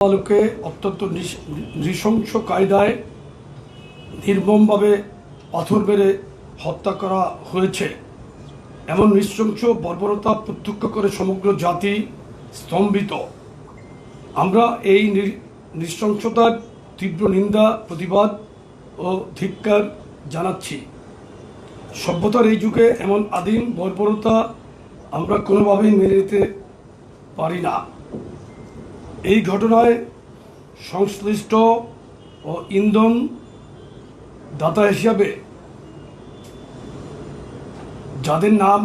আলোকে অত্যন্ত নৃশংস কায়দায় নির্মমভাবে পাথর মেরে হত্যা করা হয়েছে। এমন নৃশংস বর্বরতা প্রত্যক্ষ করে সমগ্র জাতি স্তম্ভিত। আমরা এই নৃশংসতার তীব্র নিন্দা, প্রতিবাদ ও ধিক্কার জানাচ্ছি। সভ্যতার এই যুগে এমন আদিম বর্বরতা আমরা কোনোভাবেই মেনে নিতে পারি না। এই ঘটনায় সংশ্লিষ্ট ও ইন্ধন দাতা হিসাবে যাদের নাম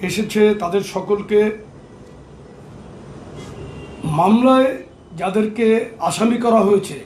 এসেছে তাদের সকলকে, মামলায় যাদেরকে আসামি করা হয়েছে,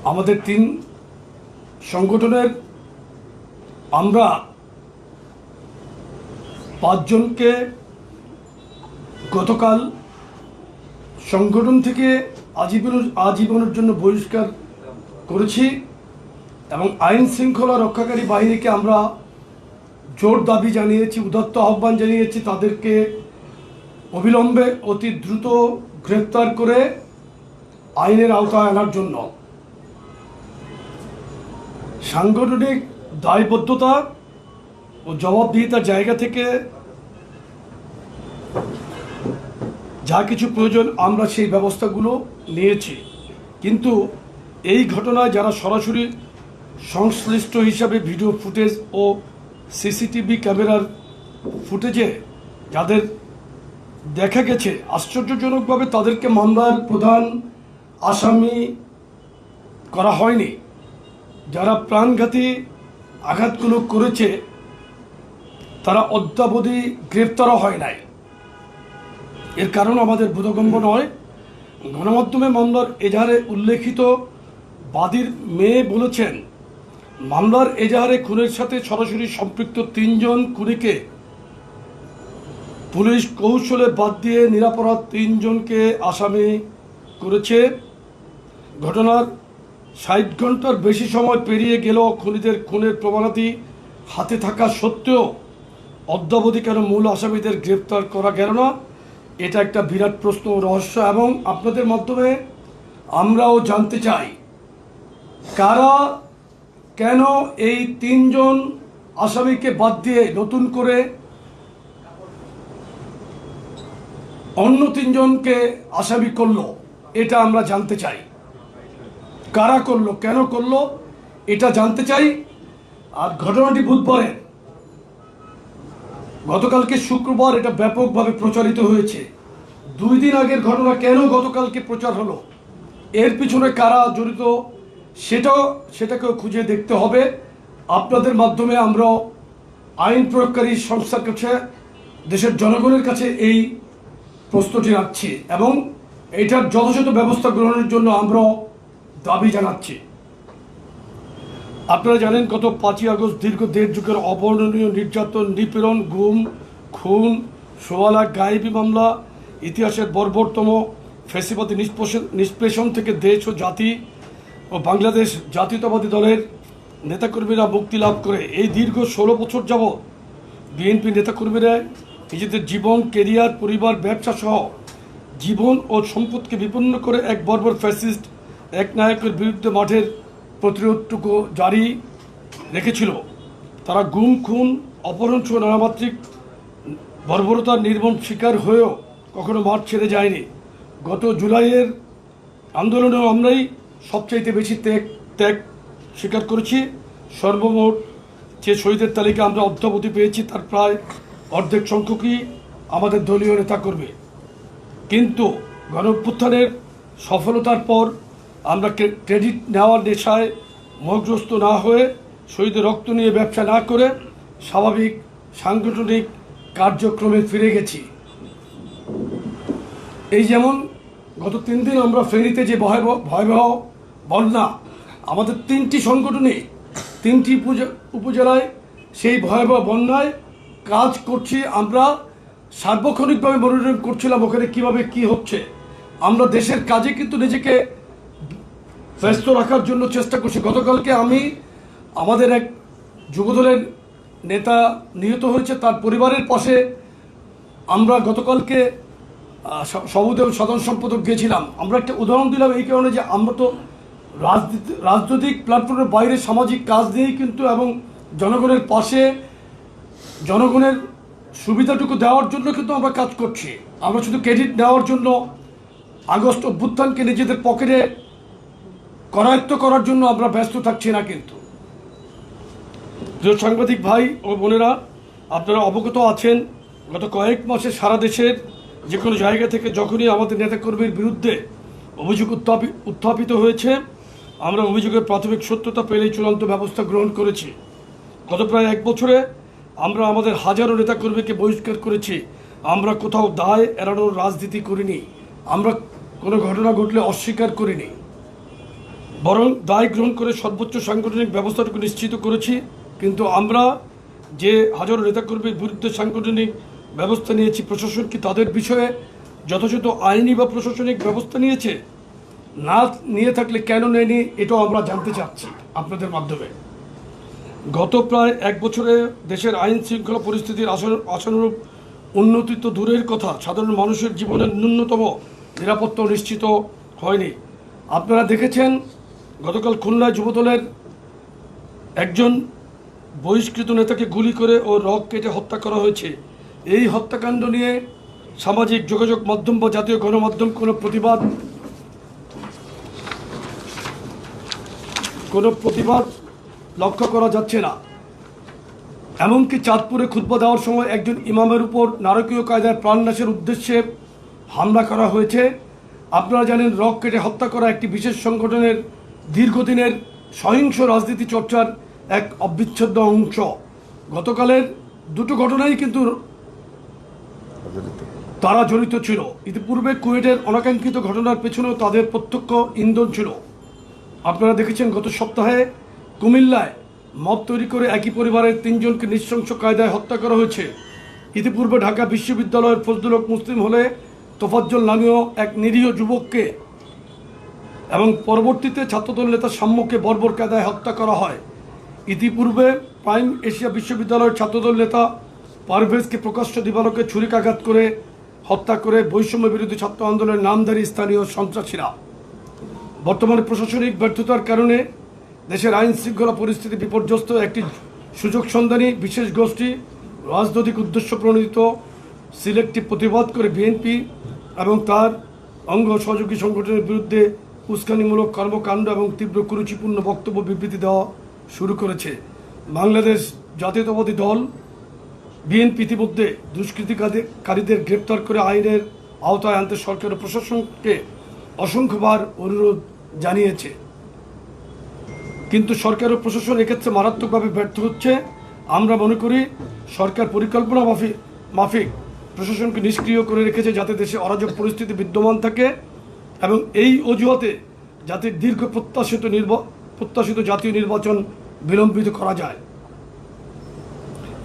আমাদের 3 সংগঠনের আমরা 5 জনকে গতকাল সংগঠন থেকে আজীবনের জন্য বহিষ্কার করেছি এবং আইন শৃঙ্খলা রক্ষাকারী বাহিনীকে আমরা জোর দাবি জানিয়েছি, উদাত্ত আহ্বান জানিয়েছি তাদেরকে অবিলম্বে অতি দ্রুত গ্রেফতার করে আইনের আওতায় আনার জন্য। সাংগঠনিক দায়বদ্ধতা ও জবাবদিহিতার জায়গা থেকে যা কিছু প্রয়োজন আমরা সেই ব্যবস্থাগুলো নিয়েছি, কিন্তু এই ঘটনায় যারা সরাসরি সংশ্লিষ্ট হিসাবে ভিডিও ফুটেজ ও সিসিটিভি ক্যামেরার ফুটেজে যাদের দেখা গেছে, আশ্চর্যজনকভাবে তাদেরকে মামলার প্রধান আসামি করা হয়নি। যারা প্রাণঘাতী আঘাতগুলো করেছে তারা অদ্যাবধি গ্রেপ্তারও হয় নাই। এর কারণ আমাদের বোধগম্য নয়। গণমাধ্যমে মামলার এজাহারে উল্লেখিত বাদীর মেয়ে বলেছেন, মামলার এজাহারে খুনের সাথে সরাসরি সম্পৃক্ত 3 জন খুনিকে পুলিশ কৌশলে বাদ দিয়ে নিরপরাধ 3 জনকে আসামি করেছে। ঘটনার 60 ঘন্টার বেশি সময় পেরিয়ে গেলেও খুনিদের খুনের প্রমাণাদি হাতে থাকা সত্ত্বেও অদ্যাবধি কেন মূল আসামিদের গ্রেপ্তার করা গেল না, এটা একটা বিরাট প্রশ্ন ও রহস্য। এবং আপনাদের মাধ্যমে আমরাও জানতে চাই, কারা কেন এই 3 জন আসামিকে বাদ দিয়ে নতুন করে অন্য 3 জনকে আসামি করলো, এটা আমরা জানতে চাই। কারা করলো, কেন করলো, এটা জানতে চাই। আর ঘটনাটি বুধবারে, গতকালকে শুক্রবার এটা ব্যাপকভাবে প্রচারিত হয়েছে। 2 দিন আগের ঘটনা কেন গতকালকে প্রচার হলো, এর পিছনে কারা জড়িত সেটাকেও খুঁজে দেখতে হবে। আপনাদের মাধ্যমে আমরা আইন প্রয়োগকারী সংস্থার কাছে, দেশের জনগণের কাছে এই প্রশ্নটি রাখছি এবং এটার যথাযথ ব্যবস্থা গ্রহণের জন্য আমরা দাবি জানাচ্ছি। আপনারা জানেন, গত 5ই আগস্ট দীর্ঘ 1.5 যুগের অবর্ণনীয় নির্যাতন, নিপীড়ন, গুম, খুন, 16 লাখ গায়েবী মামলা, ইতিহাসের বর্বরতম ফ্যাসিবাদী নিষ্পেষণ থেকে দেশ ও জাতি ও বাংলাদেশ জাতীয়তাবাদী দলের নেতাকর্মীরা মুক্তি লাভ করে এই দীর্ঘ 16 বছর যাবৎ বিএনপি নেতাকর্মীরা নিজেদের জীবন, কেরিয়ার, পরিবার, ব্যবসা সহ জীবন ও সম্পদকে বিপন্ন করে এক বর্বর ফ্যাসিস্ট একনায়কের বিরুদ্ধে মাঠের প্রতিরোধটুকু জারি রেখেছিল। তারা গুম, খুন, অপহরণ সহ নানামাত্রিক বর্বরতার নির্মম শিকার হয়েও কখনো মাঠ ছেড়ে যায়নি। গত জুলাইয়ের আন্দোলনেও আমরাই সবচাইতে বেশি ত্যাগ স্বীকার করেছি। সর্বমোট যে শহীদের তালিকা আমরা অদ্যাবধি পেয়েছি তার প্রায় অর্ধেক সংখ্যকই আমাদের দলীয় নেতাকর্মী। কিন্তু গণঅভ্যুত্থানের সফলতার পর আমরা ক্রেডিট নেওয়ার নেশায় মোহগ্রস্ত না হয়ে, শহীদের রক্ত নিয়ে ব্যবসা না করে স্বাভাবিক সাংগঠনিক কার্যক্রমে ফিরে গেছি। এই যেমন গত 3 দিন আমরা ফেনীতে যে ভয়াবহ বন্যা, আমাদের 3টি সংগঠনে 3টি উপজেলায় সেই ভয়াবহ বন্যায় কাজ করছি। আমরা সার্বক্ষণিকভাবে মনিটরিং করছিলাম ওখানে কীভাবে কী হচ্ছে। আমরা দেশের কাজে কিন্তু নিজেকে ব্যস্ত রাখার জন্য চেষ্টা করছি। গতকালকে আমি আমাদের এক যুবদলের নেতা নিহত হয়েছে, তার পরিবারের পাশে আমরা গতকালকে সভাপতি এবং সাধারণ সম্পাদক গিয়েছিলাম। আমরা একটা উদাহরণ দিলাম এই কারণে যে আমরা তো রাজনৈতিক প্ল্যাটফর্মের বাইরে সামাজিক কাজ নিয়েই কিন্তু এবং জনগণের পাশে জনগণের সুবিধাটুকু দেওয়ার জন্য কিন্তু আমরা কাজ করছি। আমরা শুধু ক্রেডিট নেওয়ার জন্য আগস্ট অভ্যুত্থানকে নিজেদের পকেটে করায়ত্ত করার জন্য আমরা ব্যস্ত থাকছি না। কিন্তু প্রিয় সাংবাদিক ভাই ও বোনেরা, আপনারা অবগত আছেন গত কয়েক মাসে সারা দেশের যে কোনো জায়গা থেকে যখনই আমাদের নেতাকর্মীর বিরুদ্ধে অভিযোগ উত্থাপিত হয়েছে, আমরা অভিযোগের প্রাথমিক সত্যতা পেলেই চূড়ান্ত ব্যবস্থা গ্রহণ করেছি। গত প্রায় এক বছরে আমরা আমাদের হাজারো নেতাকর্মীকে বহিষ্কার করেছি। আমরা কোথাও দায় এড়ানোর রাজনীতি করিনি, আমরা কোনো ঘটনা ঘটলে অস্বীকার করিনি, বরং দায় গ্রহণ করে সর্বোচ্চ সাংগঠনিক ব্যবস্থাটুকু নিশ্চিত করেছি। কিন্তু আমরা যে হাজারো নেতাকর্মীর বিরুদ্ধে সাংগঠনিক ব্যবস্থা নিয়েছি, প্রশাসন কি তাদের বিষয়ে যথাযথ আইনি বা প্রশাসনিক ব্যবস্থা নিয়েছে? না নিয়ে থাকলে কেন নেয়নি, এটাও আমরা জানতে চাচ্ছি আপনাদের মাধ্যমে। গত প্রায় এক বছরে দেশের আইন শৃঙ্খলা পরিস্থিতির আশানুরূপ উন্নতি তো দূরের কথা, সাধারণ মানুষের জীবনের ন্যূনতম নিরাপত্তাও নিশ্চিত হয়নি। আপনারা দেখেছেন গতকাল খুলনায় যুবদলের একজন বহিষ্কৃত নেতাকে গুলি করে ও রগ কেটে হত্যা করা হয়েছে। এই হত্যাকাণ্ড নিয়ে সামাজিক যোগাযোগ মাধ্যম বা জাতীয় গণমাধ্যম কোনো প্রতিবাদ লক্ষ্য করা যাচ্ছে না। এমনকি চাঁদপুরে খুতবা দেওয়ার সময় একজন ইমামের উপর নারকীয় কায়দায় প্রাণনাশের উদ্দেশ্যে হামলা করা হয়েছে। আপনারা জানেন, রগ কেটে হত্যা করা একটি বিশেষ সংগঠনের দীর্ঘদিনের সহিংস রাজনীতি চর্চার এক অবিচ্ছেদ্য অংশ। গতকালের দুটো ঘটনাই কিন্তু তারা জড়িত ছিল। ইতিপূর্বে কুয়েটের অনাকাঙ্ক্ষিত ঘটনার পেছনেও তাদের প্রত্যক্ষ ইন্ধন ছিল। আপনারা দেখেছেন গত সপ্তাহে কুমিল্লায় মব তৈরি করে একই পরিবারের 3 জনকে নৃশংস কায়দায় হত্যা করা হয়েছে। ইতিপূর্বে ঢাকা বিশ্ববিদ্যালয়ের ফজলুল হক মুসলিম হলে তোফাজ্জল নামীয় এক নিরীহ যুবককে এবং পরবর্তীতে ছাত্রদল নেতা সাম্যকে বর্বর কায়দায় হত্যা করা হয়। ইতিপূর্বে প্রাইম এশিয়া বিশ্ববিদ্যালয়ের ছাত্রদল নেতা পারভেজকে প্রকাশ্য দিবালোকে ছুরিকাঘাত করে হত্যা করে বৈষম্য বিরোধী ছাত্র আন্দোলনের নামধারী স্থানীয় সন্ত্রাসীরা। বর্তমানে প্রশাসনিক ব্যর্থতার কারণে দেশের আইন শৃঙ্খলা পরিস্থিতি বিপর্যস্ত। একটি সুযোগ সন্ধানী বিশেষ গোষ্ঠী রাজনৈতিক উদ্দেশ্য প্রণোদিত সিলেক্টিভ প্রতিবাদ করে বিএনপি এবং তার অঙ্গ সহযোগী সংগঠনের বিরুদ্ধে উস্কানিমূলক কর্মকাণ্ড এবং তীব্র কুরুচিপূর্ণ বক্তব্য বিবৃতি দেওয়া শুরু করেছে। বাংলাদেশ জাতীয়তাবাদী দল বিএনপি ইতিমধ্যে দুষ্কৃতিকারীদের গ্রেপ্তার করে আইনের আওতায় আনতে সরকার ও প্রশাসনকে অসংখ্যবার অনুরোধ জানিয়েছে, কিন্তু সরকার ও প্রশাসন এক্ষেত্রে মারাত্মকভাবে ব্যর্থ হচ্ছে। আমরা মনে করি সরকার পরিকল্পনা মাফিক প্রশাসনকে নিষ্ক্রিয় করে রেখেছে যাতে দেশে অরাজক পরিস্থিতি বিদ্যমান থাকে এবং এই অজুহাতে জাতির দীর্ঘ প্রত্যাশিত জাতীয় নির্বাচন বিলম্বিত করা যায়।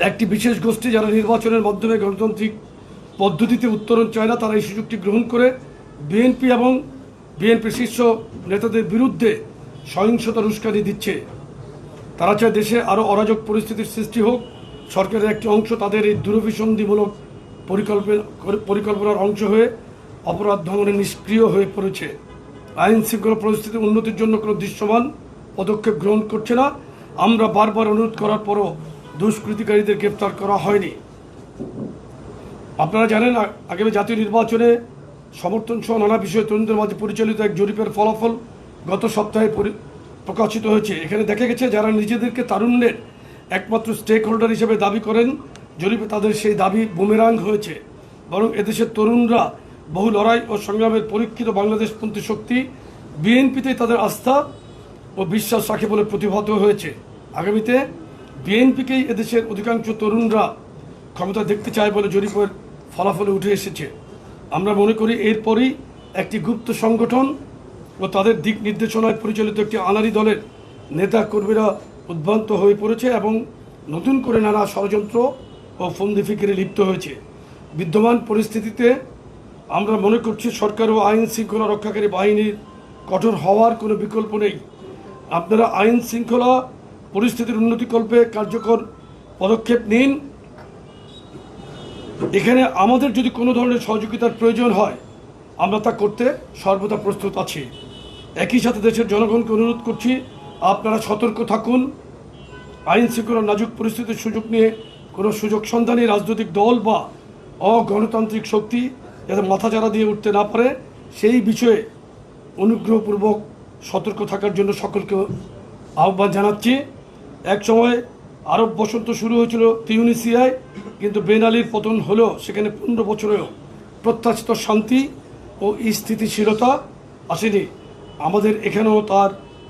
একটি বিশেষ গোষ্ঠী যারা নির্বাচনের মাধ্যমে গণতান্ত্রিক পদ্ধতিতে উত্তরণ চায় না, তারা এই সুযোগটি গ্রহণ করে বিএনপি এবং বিএনপির শীর্ষ নেতাদের বিরুদ্ধে সহিংসতার উস্কানি দিচ্ছে। তারা চায় দেশে আরও অরাজক পরিস্থিতির সৃষ্টি হোক। সরকারের একটি অংশ তাদের এই দূরভিসন্ধিমূলক পরিকল্পনার অংশ হয়ে অপরাধ দমনে নিষ্ক্রিয় হয়ে পড়েছে। আইন শৃঙ্খলা পরিস্থিতির উন্নতির জন্য কোনো দৃশ্যমান পদক্ষেপ গ্রহণ করছে না। আমরা বারবার অনুরোধ করার পরও দুষ্কৃতিকারীদের গ্রেপ্তার করা হয়নি। আপনারা জানেন, আগামী জাতীয় নির্বাচনে সমর্থন সহ নানা বিষয়ে তরুণদের মাঝে পরিচালিত এক জরিপের ফলাফল গত সপ্তাহে প্রকাশিত হয়েছে। এখানে দেখা গেছে যারা নিজেদেরকে তারুণ্যের একমাত্র স্টেক হোল্ডার হিসেবে দাবি করেন, জরিপে তাদের সেই দাবি বুমেরাং হয়েছে। বরং এদেশের তরুণরা বহু লড়াই ও সংগ্রামের পরীক্ষিত বাংলাদেশপন্থী শক্তি বিএনপিতেই তাদের আস্থা ও বিশ্বাস রাখে বলে প্রতিভাত হয়েছে। আগামীতে বিএনপিকেই এদেশের অধিকাংশ তরুণরা ক্ষমতা দেখতে চায় বলে জরিপের ফলাফলে উঠে এসেছে। আমরা মনে করি এরপরই একটি গুপ্ত সংগঠন ও তাদের দিক নির্দেশনায় পরিচালিত একটি আনাড়ি দলের নেতা কর্মীরা উদ্ভ্রান্ত হয়ে পড়েছে এবং নতুন করে নানা ষড়যন্ত্র ও ফন্দি ফিকিরে লিপ্ত হয়েছে। বিদ্যমান পরিস্থিতিতে আমরা মনে করছি সরকার ও আইন শৃঙ্খলা রক্ষাকারী বাহিনীর কঠোর হওয়ার কোনো বিকল্প নেই। আপনারা আইন শৃঙ্খলা পরিস্থিতির উন্নতিকল্পে কার্যকর পদক্ষেপ নিন। এখানে আমাদের যদি কোনো ধরনের সহযোগিতার প্রয়োজন হয় আমরা তা করতে সর্বদা প্রস্তুত আছি। একই সাথে দেশের জনগণকে অনুরোধ করছি, আপনারা সতর্ক থাকুন। আইন শৃঙ্খলা নাজুক পরিস্থিতির সুযোগ নিয়ে কোনো সুযোগ সন্ধানী রাজনৈতিক দল বা অগণতান্ত্রিক শক্তি যাতে মাথাচাড়া দিয়ে উঠতে না পারে সেই বিষয়ে অনুগ্রহপূর্বক সতর্ক থাকার জন্য সকলকে আহ্বান জানাচ্ছি। এক সময় আরব বসন্ত শুরু হয়েছিল তিউনিসিয়ায়, কিন্তু বেন আলীর পতন হলেও সেখানে 15 বছরেও প্রত্যাশিত শান্তি ও স্থিতিশীলতা আসেনি।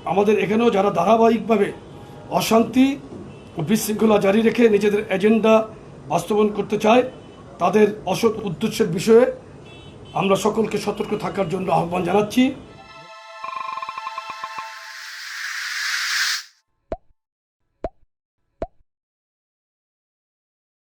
আমাদের এখানেও যারা ধারাবাহিকভাবে অশান্তি ও বিশৃঙ্খলা জারি রেখে নিজেদের এজেন্ডা বাস্তবায়ন করতে চায়, তাদের অসৎ উদ্দেশ্যের বিষয়ে আমরা সকলকে সতর্ক থাকার জন্য আহ্বান জানাচ্ছি।